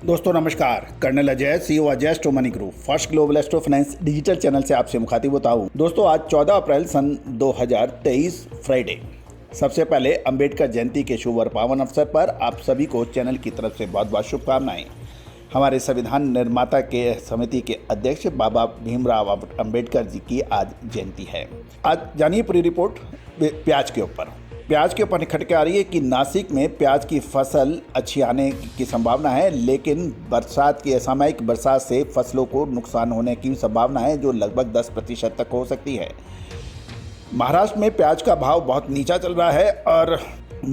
दोस्तों नमस्कार। Colonel Ajay, CEO Ajay astro money group, first global astro finance digital channel से आपसे मुखातिब होता हूँ। दोस्तों आज 14 अप्रैल सन 2023 फ्राइडे। सबसे पहले अंबेडकर जयंती के शुभ और पावन अवसर पर आप सभी को चैनल की तरफ से बहुत बहुत शुभकामनाएं। हमारे संविधान निर्माता के समिति के अध्यक्ष बाबा भीमराव अंबेडकर जी की आज जयंती है। आज जानिए पूरी रिपोर्ट प्याज के ऊपर। प्याज के ऊपर निखट के आ रही है कि नासिक में प्याज की फसल अच्छी आने की संभावना है, लेकिन बरसात की असामयिक बरसात से फसलों को नुकसान होने की संभावना है, जो लगभग 10% तक हो सकती है। महाराष्ट्र में प्याज का भाव बहुत नीचा चल रहा है और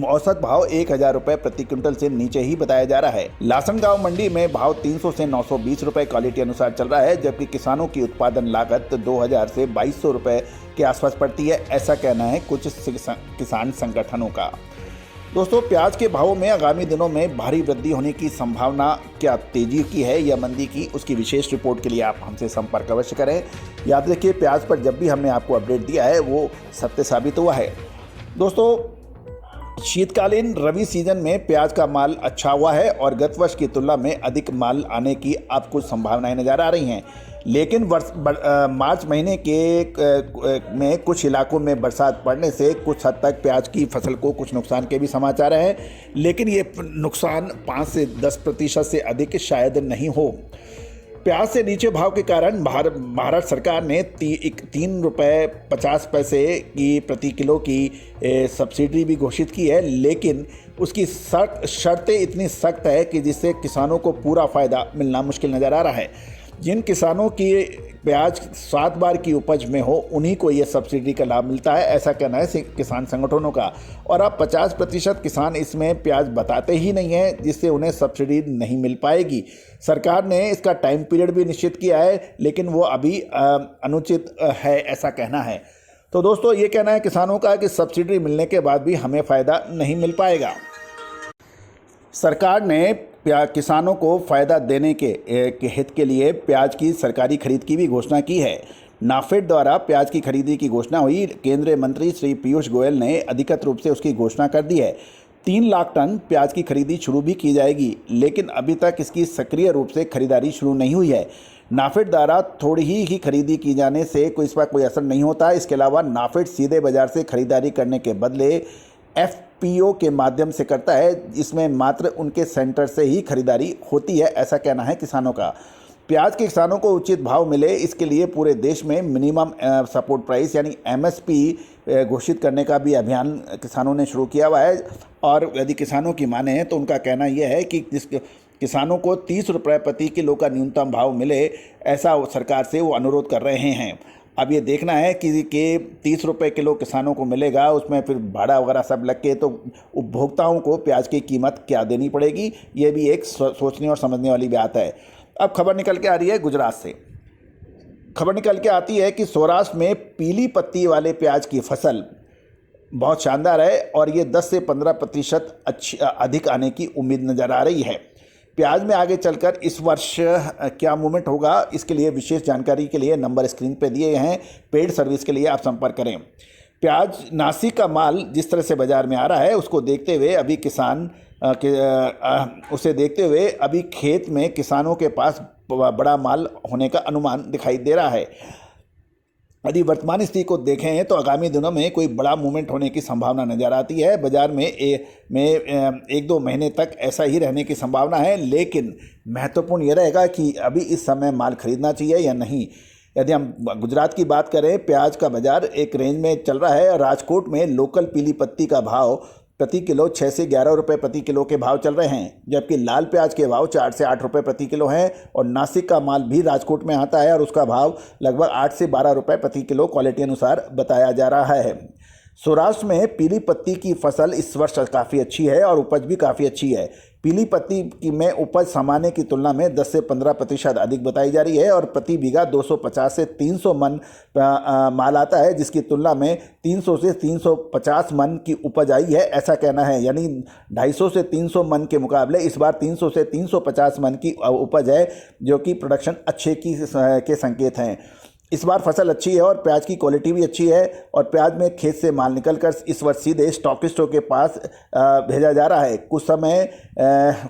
औसत भाव 1000 रुपये प्रति क्विंटल से नीचे ही बताया जा रहा है। लासनगांव मंडी में भाव 300 से 920 रुपये क्वालिटी अनुसार चल रहा है, जबकि किसानों की उत्पादन लागत 2000 से 2200 रुपये के आसपास पड़ती है, ऐसा कहना है कुछ किसान संगठनों का। दोस्तों प्याज के भावों में आगामी दिनों में भारी वृद्धि होने की संभावना क्या तेजी की है या मंदी की, उसकी विशेष रिपोर्ट के लिए आप हमसे संपर्क अवश्य करें। याद रखिए प्याज पर जब भी हमने आपको अपडेट दिया है वो सत्य साबित हुआ है। दोस्तों शीतकालीन रबी सीजन में प्याज का माल अच्छा हुआ है और गत वर्ष की तुलना में अधिक माल आने की अब कुछ संभावनाएं नजर आ रही हैं, लेकिन मार्च महीने में कुछ इलाकों में बरसात पड़ने से कुछ हद तक प्याज की फसल को कुछ नुकसान के भी समाचार हैं, लेकिन ये नुकसान 5 से 10% से अधिक शायद नहीं हो। प्याज से नीचे भाव के कारण भारत सरकार ने 3 रुपये 50 पैसे की प्रति किलो की सब्सिडी भी घोषित की है, लेकिन उसकी शर्तें इतनी सख्त है कि जिससे किसानों को पूरा फ़ायदा मिलना मुश्किल नज़र आ रहा है। जिन किसानों की प्याज 7 बार की उपज में हो उन्हीं को ये सब्सिडी का लाभ मिलता है, ऐसा कहना है किसान संगठनों का। और अब 50% किसान इसमें प्याज बताते ही नहीं हैं, जिससे उन्हें सब्सिडी नहीं मिल पाएगी। सरकार ने इसका टाइम पीरियड भी निश्चित किया है, लेकिन वो अभी अनुचित है, ऐसा कहना है। तो दोस्तों ये कहना है किसानों का कि सब्सिडी मिलने के बाद भी हमें फ़ायदा नहीं मिल पाएगा। सरकार ने किसानों को फ़ायदा देने के हित के लिए प्याज की सरकारी खरीद की भी घोषणा की है। नाफेड द्वारा प्याज की खरीदी की घोषणा हुई। केंद्रीय मंत्री श्री पीयूष गोयल ने अधिकृत रूप से उसकी घोषणा कर दी है। 3 लाख टन प्याज की खरीदी शुरू भी की जाएगी, लेकिन अभी तक इसकी सक्रिय रूप से खरीदारी शुरू नहीं हुई है। नाफेड द्वारा थोड़ी ही खरीदी की जाने से इस पर कोई असर नहीं होता। इसके अलावा नाफेड सीधे बाजार से खरीदारी करने के बदले एफपीओ के माध्यम से करता है, जिसमें मात्र उनके सेंटर से ही खरीदारी होती है, ऐसा कहना है किसानों का। प्याज के किसानों को उचित भाव मिले, इसके लिए पूरे देश में मिनिमम सपोर्ट प्राइस यानी एमएसपी घोषित करने का भी अभियान किसानों ने शुरू किया हुआ है। और यदि किसानों की माने तो उनका कहना यह है कि किसानों को 30 रुपये प्रति किलो का न्यूनतम भाव मिले, ऐसा सरकार से वो अनुरोध कर रहे हैं। अब ये देखना है कि 30 रुपये किलो किसानों को मिलेगा, उसमें फिर भाड़ा वगैरह सब लग के तो उपभोक्ताओं को प्याज की कीमत क्या देनी पड़ेगी, ये भी एक सोचने और समझने वाली बात है। अब खबर निकल के आ रही है गुजरात से। खबर निकल के आती है कि सौराष्ट्र में पीली पत्ती वाले प्याज की फसल बहुत शानदार है और ये 10 से 15% अधिक आने की उम्मीद नज़र आ रही है। प्याज में आगे चलकर इस वर्ष क्या मूवमेंट होगा, इसके लिए विशेष जानकारी के लिए नंबर स्क्रीन पे दिए हैं। पेड सर्विस के लिए आप संपर्क करें। प्याज नासिक का माल जिस तरह से बाज़ार में आ रहा है उसको देखते हुए अभी खेत में किसानों के पास बड़ा माल होने का अनुमान दिखाई दे रहा है। यदि वर्तमान स्थिति को देखें तो आगामी दिनों में कोई बड़ा मूवमेंट होने की संभावना नज़र आती है। बाज़ार में 1-2 महीने तक ऐसा ही रहने की संभावना है, लेकिन महत्वपूर्ण यह रहेगा कि अभी इस समय माल खरीदना चाहिए या नहीं। यदि हम गुजरात की बात करें, प्याज का बाज़ार एक रेंज में चल रहा है। राजकोट में लोकल पीली पत्ती का भाव प्रति किलो 6 से 11 रुपये प्रति किलो के भाव चल रहे हैं, जबकि लाल प्याज के भाव 4 से 8 रुपये प्रति किलो हैं। और नासिक का माल भी राजकोट में आता है और उसका भाव लगभग 8 से 12 रुपये प्रति किलो क्वालिटी अनुसार बताया जा रहा है। सौराष्ट्र में पीली पत्ती की फसल इस वर्ष काफ़ी अच्छी है और उपज भी काफ़ी अच्छी है। पीली पत्ती की में उपज सामान्य की तुलना में 10 से 15% अधिक बताई जा रही है और प्रति बीघा 250 से 300 मन माल आता है, जिसकी तुलना में 300 से 350 मन की उपज आई है, ऐसा कहना है। यानी 250 से 300 मन के मुकाबले इस बार 300 से 350 मन की उपज है, जो कि प्रोडक्शन अच्छे के संकेत हैं। इस बार फसल अच्छी है और प्याज की क्वालिटी भी अच्छी है और प्याज में खेत से माल निकलकर इस वर्ष सीधे स्टॉकिस्टों के पास भेजा जा रहा है।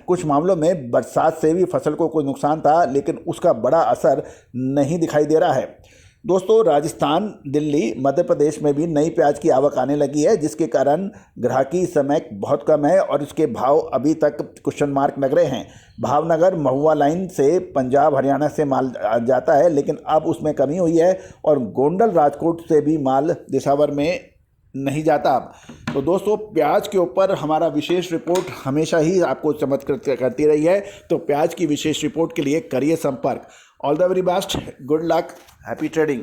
कुछ मामलों में बरसात से भी फसल को कोई नुकसान था, लेकिन उसका बड़ा असर नहीं दिखाई दे रहा है। दोस्तों, राजस्थान, दिल्ली, मध्य प्रदेश में भी नई प्याज की आवक आने लगी है, जिसके कारण ग्राहकी इस समय बहुत कम है और इसके भाव अभी तक क्वेश्चन मार्क लग रहे हैं। भावनगर महुआ लाइन से पंजाब हरियाणा से माल जाता है, लेकिन अब उसमें कमी हुई है और गोंडल राजकोट से भी माल दिसावर में नहीं जाता अब। तो दोस्तों, प्याज के ऊपर हमारा विशेष रिपोर्ट हमेशा ही आपको चमत्कृत करती रही है। तो प्याज की विशेष रिपोर्ट के लिए करिए संपर्क। All the very best, good luck, happy trading.